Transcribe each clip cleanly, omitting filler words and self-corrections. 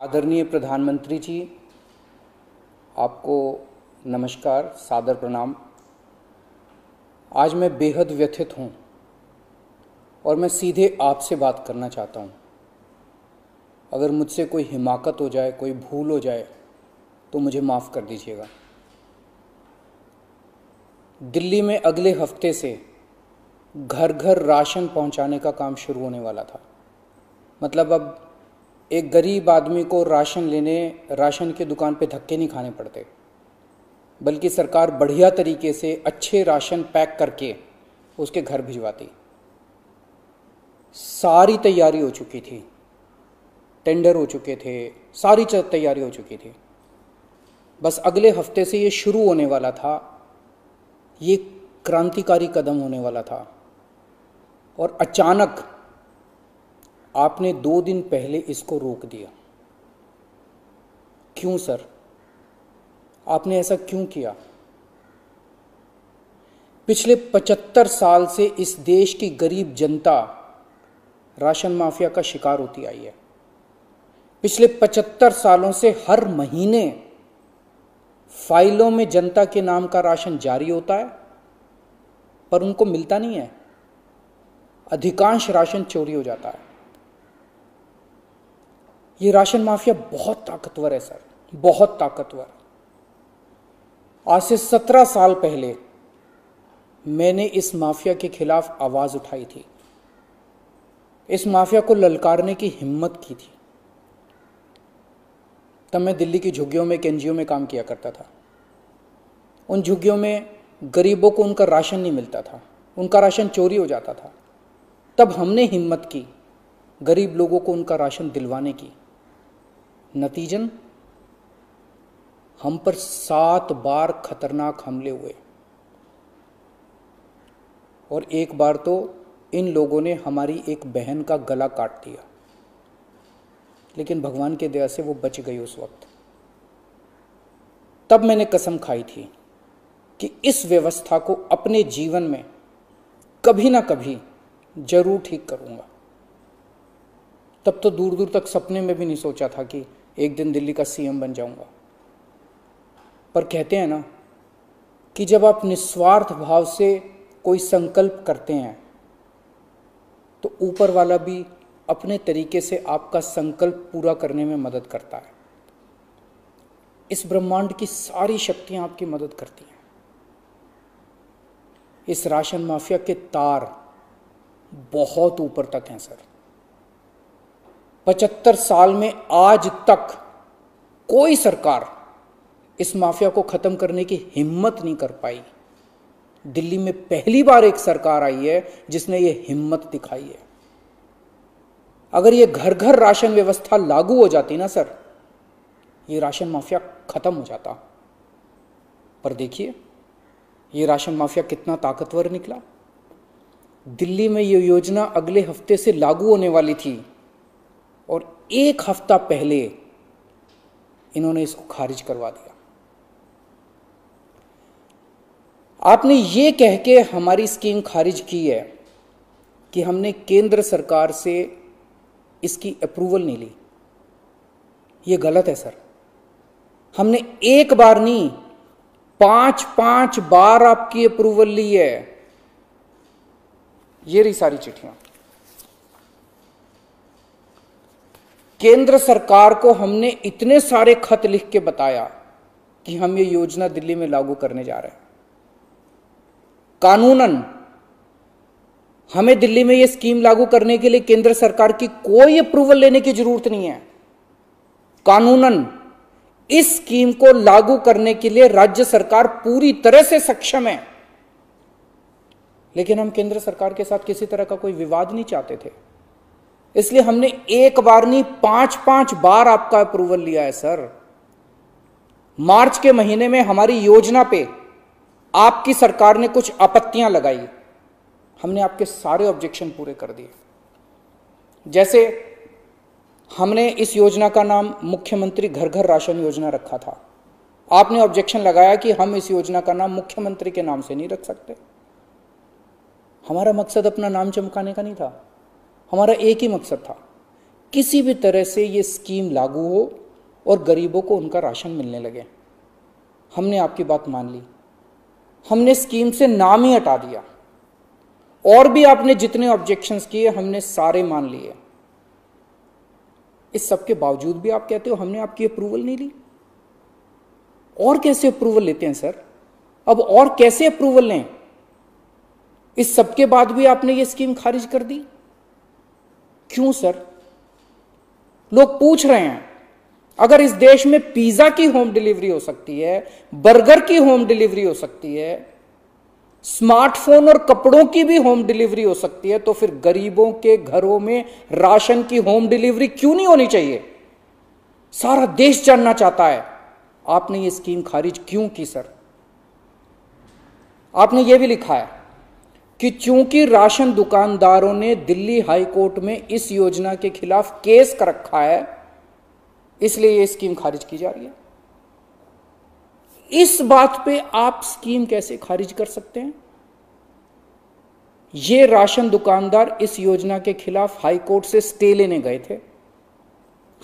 आदरणीय प्रधानमंत्री जी, आपको नमस्कार, सादर प्रणाम। आज मैं बेहद व्यथित हूँ और मैं सीधे आपसे बात करना चाहता हूँ। अगर मुझसे कोई हिमाकत हो जाए, कोई भूल हो जाए तो मुझे माफ़ कर दीजिएगा। दिल्ली में अगले हफ्ते से घर घर राशन पहुँचाने का काम शुरू होने वाला था। मतलब अब एक गरीब आदमी को राशन की दुकान पे धक्के नहीं खाने पड़ते, बल्कि सरकार बढ़िया तरीके से अच्छे राशन पैक करके उसके घर भिजवाती। सारी तैयारी हो चुकी थी, टेंडर हो चुके थे, सारी तैयारी हो चुकी थी। बस अगले हफ्ते से ये शुरू होने वाला था। ये क्रांतिकारी कदम होने वाला था और अचानक आपने 2 दिन पहले इसको रोक दिया। क्यों सर? आपने ऐसा क्यों किया? पिछले 75 साल से इस देश की गरीब जनता राशन माफिया का शिकार होती आई है। पिछले 75 सालों से हर महीने फाइलों में जनता के नाम का राशन जारी होता है, पर उनको मिलता नहीं है। अधिकांश राशन चोरी हो जाता है। ये राशन माफिया बहुत ताकतवर है सर, बहुत ताकतवर। आज से 17 साल पहले मैंने इस माफिया के खिलाफ आवाज उठाई थी, इस माफिया को ललकारने की हिम्मत की थी। तब मैं दिल्ली की झुग्गियों में, एक एनजीओ में काम किया करता था। उन झुग्गियों में गरीबों को उनका राशन नहीं मिलता था, उनका राशन चोरी हो जाता था। तब हमने हिम्मत की गरीब लोगों को उनका राशन दिलवाने की। नतीजन हम पर 7 बार खतरनाक हमले हुए और एक बार तो इन लोगों ने हमारी एक बहन का गला काट दिया, लेकिन भगवान की दया से वो बच गई उस वक्त। तब मैंने कसम खाई थी कि इस व्यवस्था को अपने जीवन में कभी ना कभी जरूर ठीक करूंगा। तब तो दूर दूर तक सपने में भी नहीं सोचा था कि एक दिन दिल्ली का सीएम बन जाऊंगा। पर कहते हैं ना कि जब आप निस्वार्थ भाव से कोई संकल्प करते हैं तो ऊपर वाला भी अपने तरीके से आपका संकल्प पूरा करने में मदद करता है। इस ब्रह्मांड की सारी शक्तियां आपकी मदद करती हैं। इस राशन माफिया के तार बहुत ऊपर तक हैं सर। 75 साल में आज तक कोई सरकार इस माफिया को खत्म करने की हिम्मत नहीं कर पाई। दिल्ली में पहली बार एक सरकार आई है जिसने ये हिम्मत दिखाई है। अगर ये घर घर राशन व्यवस्था लागू हो जाती ना सर, ये राशन माफिया खत्म हो जाता। पर देखिए ये राशन माफिया कितना ताकतवर निकला। दिल्ली में ये योजना अगले हफ्ते से लागू होने वाली थी और 1 हफ्ता पहले इन्होंने इसको खारिज करवा दिया। आपने ये कह के हमारी स्कीम खारिज की है कि हमने केंद्र सरकार से इसकी अप्रूवल नहीं ली। ये गलत है सर। हमने एक बार नहीं, 5 बार आपकी अप्रूवल ली है। ये रही सारी चिट्ठियां। केंद्र सरकार को हमने इतने सारे खत लिख के बताया कि हम ये योजना दिल्ली में लागू करने जा रहे हैं। कानूनन हमें दिल्ली में ये स्कीम लागू करने के लिए केंद्र सरकार की कोई अप्रूवल लेने की जरूरत नहीं है। कानूनन इस स्कीम को लागू करने के लिए राज्य सरकार पूरी तरह से सक्षम है। लेकिन हम केंद्र सरकार के साथ किसी तरह का कोई विवाद नहीं चाहते थे, इसलिए हमने एक बार नहीं 5 बार आपका अप्रूवल लिया है सर। मार्च के महीने में हमारी योजना पे आपकी सरकार ने कुछ आपत्तियां लगाई, हमने आपके सारे ऑब्जेक्शन पूरे कर दिए। जैसे हमने इस योजना का नाम मुख्यमंत्री घर घर राशन योजना रखा था। आपने ऑब्जेक्शन लगाया कि हम इस योजना का नाम मुख्यमंत्री के नाम से नहीं रख सकते। हमारा मकसद अपना नाम चमकाने का नहीं था, हमारा एक ही मकसद था किसी भी तरह से ये स्कीम लागू हो और गरीबों को उनका राशन मिलने लगे। हमने आपकी बात मान ली, हमने स्कीम से नाम ही हटा दिया, और भी आपने जितने ऑब्जेक्शंस किए हमने सारे मान लिए। इस सब के बावजूद भी आप कहते हो हमने आपकी अप्रूवल नहीं ली। और कैसे अप्रूवल लेते हैं सर? अब और कैसे अप्रूवल लें? इस सब के बाद भी आपने ये स्कीम खारिज कर दी, क्यों सर? लोग पूछ रहे हैं, अगर इस देश में पिज्जा की होम डिलीवरी हो सकती है, बर्गर की होम डिलीवरी हो सकती है, स्मार्टफोन और कपड़ों की भी होम डिलीवरी हो सकती है, तो फिर गरीबों के घरों में राशन की होम डिलीवरी क्यों नहीं होनी चाहिए? सारा देश जानना चाहता है आपने ये स्कीम खारिज क्यों की सर? आपने ये भी लिखा है कि चूंकि राशन दुकानदारों ने दिल्ली हाई कोर्ट में इस योजना के खिलाफ केस कर रखा है, इसलिए ये स्कीम खारिज की जा रही है। इस बात पे आप स्कीम कैसे खारिज कर सकते हैं? ये राशन दुकानदार इस योजना के खिलाफ हाई कोर्ट से स्टे लेने गए थे।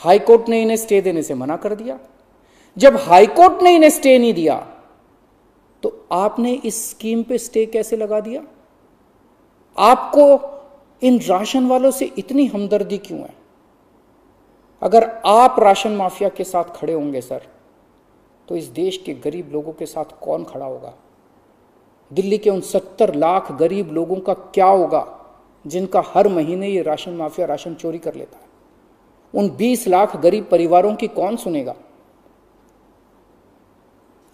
हाई कोर्ट ने इन्हें स्टे देने से मना कर दिया। जब हाई कोर्ट ने इन्हें स्टे नहीं दिया, तो आपने इस स्कीम पे स्टे कैसे लगा दिया? आपको इन राशन वालों से इतनी हमदर्दी क्यों है? अगर आप राशन माफिया के साथ खड़े होंगे सर, तो इस देश के गरीब लोगों के साथ कौन खड़ा होगा? दिल्ली के उन 70 लाख गरीब लोगों का क्या होगा जिनका हर महीने ये राशन माफिया राशन चोरी कर लेता है? उन 20 लाख गरीब परिवारों की कौन सुनेगा?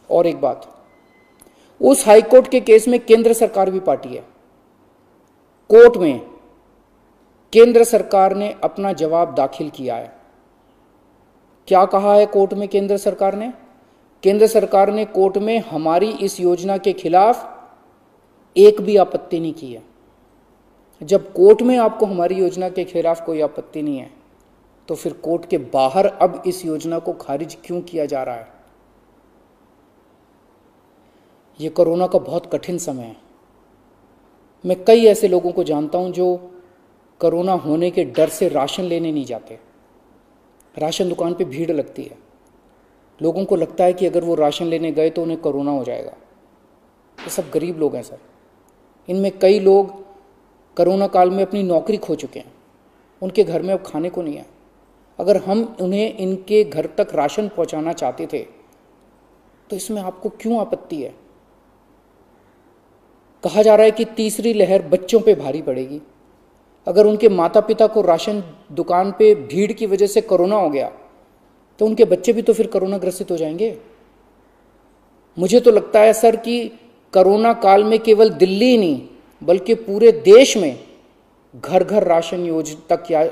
और एक बात, उस हाईकोर्ट के केस में केंद्र सरकार भी पार्टी है। कोर्ट में केंद्र सरकार ने अपना जवाब दाखिल किया है। क्या कहा है कोर्ट में केंद्र सरकार ने? केंद्र सरकार ने कोर्ट में हमारी इस योजना के खिलाफ एक भी आपत्ति नहीं की है। जब कोर्ट में आपको हमारी योजना के खिलाफ कोई आपत्ति नहीं है, तो फिर कोर्ट के बाहर अब इस योजना को खारिज क्यों किया जा रहा है? यह कोरोना का बहुत कठिन समय है। मैं कई ऐसे लोगों को जानता हूं जो कोरोना होने के डर से राशन लेने नहीं जाते। राशन दुकान पे भीड़ लगती है, लोगों को लगता है कि अगर वो राशन लेने गए तो उन्हें कोरोना हो जाएगा। ये सब गरीब लोग हैं सर। इनमें कई लोग कोरोना काल में अपनी नौकरी खो चुके हैं, उनके घर में अब खाने को नहीं है। अगर हम उन्हें इनके घर तक राशन पहुंचाना चाहते थे, तो इसमें आपको क्यों आपत्ति है? कहा जा रहा है कि तीसरी लहर बच्चों पे भारी पड़ेगी। अगर उनके माता पिता को राशन दुकान पे भीड़ की वजह से कोरोना हो गया, तो उनके बच्चे भी तो फिर कोरोना ग्रसित हो जाएंगे। मुझे तो लगता है सर कि कोरोना काल में केवल दिल्ली ही नहीं बल्कि पूरे देश में घर घर राशन योजना तक या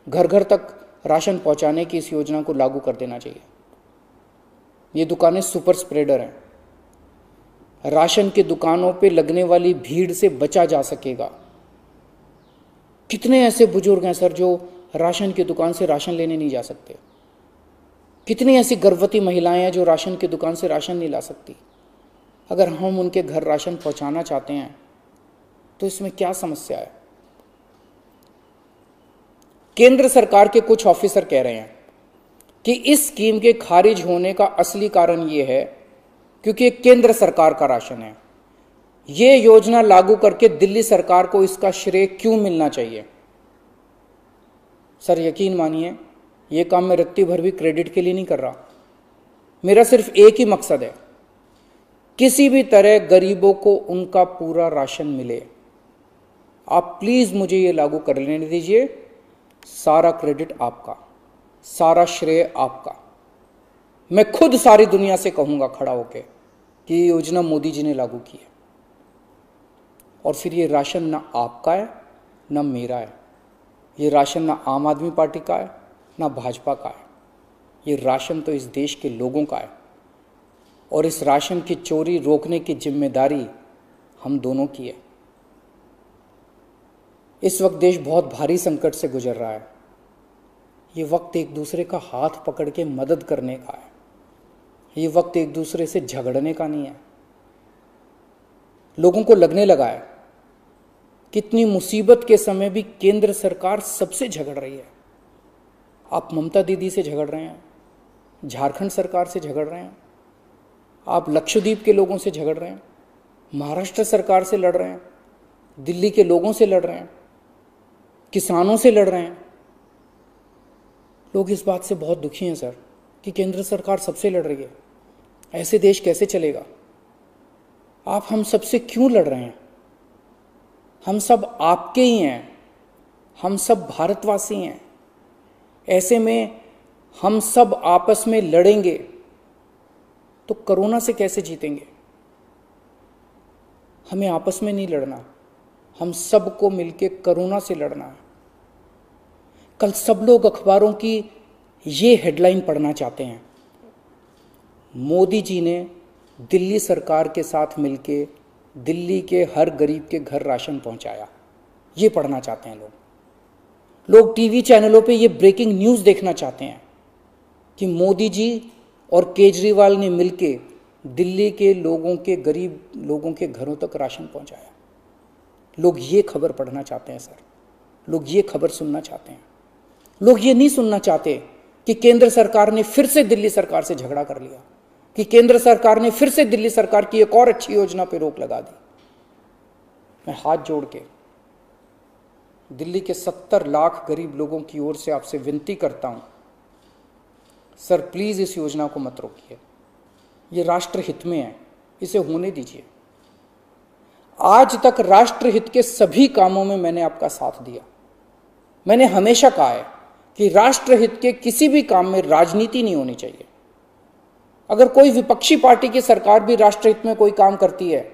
घर घर तक राशन पहुंचाने की इस योजना को लागू कर देना चाहिए। ये दुकानें सुपर स्प्रेडर हैं। राशन की दुकानों पे लगने वाली भीड़ से बचा जा सकेगा। कितने ऐसे बुजुर्ग हैं सर जो राशन की दुकान से राशन लेने नहीं जा सकते? कितनी ऐसी गर्भवती महिलाएं हैं जो राशन की दुकान से राशन नहीं ला सकती? अगर हम उनके घर राशन पहुंचाना चाहते हैं तो इसमें क्या समस्या है? केंद्र सरकार के कुछ ऑफिसर कह रहे हैं कि इस स्कीम के खारिज होने का असली कारण यह है क्योंकि केंद्र सरकार का राशन है। यह योजना लागू करके दिल्ली सरकार को इसका श्रेय क्यों मिलना चाहिए? सर यकीन मानिए, यह काम मैं रत्ती भर भी क्रेडिट के लिए नहीं कर रहा। मेरा सिर्फ एक ही मकसद है, किसी भी तरह गरीबों को उनका पूरा राशन मिले। आप प्लीज मुझे यह लागू कर लेने दीजिए। सारा क्रेडिट आपका, सारा श्रेय आपका। मैं खुद सारी दुनिया से कहूंगा खड़ा होकर कि ये योजना मोदी जी ने लागू की है। और फिर ये राशन ना आपका है ना मेरा है। ये राशन ना आम आदमी पार्टी का है ना भाजपा का है। ये राशन तो इस देश के लोगों का है और इस राशन की चोरी रोकने की जिम्मेदारी हम दोनों की है। इस वक्त देश बहुत भारी संकट से गुजर रहा है। ये वक्त एक दूसरे का हाथ पकड़ के मदद करने का है। ये वक्त एक दूसरे से झगड़ने का नहीं है। लोगों को लगने लगा है कितनी मुसीबत के समय भी केंद्र सरकार सबसे झगड़ रही है। आप ममता दीदी से झगड़ रहे हैं, झारखंड सरकार से झगड़ रहे हैं, आप लक्षद्वीप के लोगों से झगड़ रहे हैं, महाराष्ट्र सरकार से लड़ रहे हैं, दिल्ली के लोगों से लड़ रहे हैं, किसानों से लड़ रहे हैं। लोग इस बात से बहुत दुखी हैं सर कि केंद्र सरकार सबसे लड़ रही है। ऐसे देश कैसे चलेगा? आप हम सबसे क्यों लड़ रहे हैं? हम सब आपके ही हैं, हम सब भारतवासी हैं। ऐसे में हम सब आपस में लड़ेंगे तो कोरोना से कैसे जीतेंगे? हमें आपस में नहीं लड़ना, हम सबको मिलके कोरोना से लड़ना है। कल सब लोग अखबारों की ये हेडलाइन पढ़ना चाहते हैं, मोदी जी ने दिल्ली सरकार के साथ मिलके दिल्ली के हर गरीब के घर राशन पहुंचाया। ये पढ़ना चाहते हैं लोग टीवी चैनलों पे ये ब्रेकिंग न्यूज़ देखना चाहते हैं कि मोदी जी और केजरीवाल ने मिलके दिल्ली के लोगों के, गरीब लोगों के घरों तक राशन पहुंचाया। लोग ये खबर पढ़ना चाहते हैं सर, लोग ये खबर सुनना चाहते हैं। लोग ये नहीं सुनना चाहते कि केंद्र सरकार ने फिर से दिल्ली सरकार से झगड़ा कर लिया, कि केंद्र सरकार ने फिर से दिल्ली सरकार की एक और अच्छी योजना पर रोक लगा दी। मैं हाथ जोड़ के दिल्ली के 70 लाख गरीब लोगों की ओर से आपसे विनती करता हूं, सर प्लीज इस योजना को मत रोकिए। ये राष्ट्रहित में है, इसे होने दीजिए। आज तक राष्ट्रहित के सभी कामों में मैंने आपका साथ दिया। मैंने हमेशा कहा है कि राष्ट्रहित के किसी भी काम में राजनीति नहीं होनी चाहिए। अगर कोई विपक्षी पार्टी की सरकार भी राष्ट्रहित में कोई काम करती है,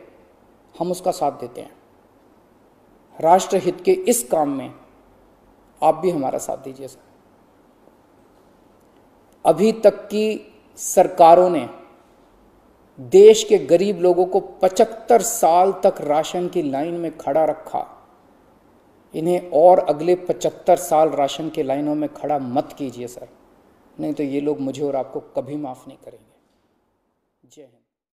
हम उसका साथ देते हैं। राष्ट्रहित के इस काम में आप भी हमारा साथ दीजिए सर। अभी तक की सरकारों ने देश के गरीब लोगों को 75 साल तक राशन की लाइन में खड़ा रखा। इन्हें और अगले 75 साल राशन की लाइनों में खड़ा मत कीजिए सर, नहीं तो ये लोग मुझे और आपको कभी माफ नहीं करेंगे। जय हिंद।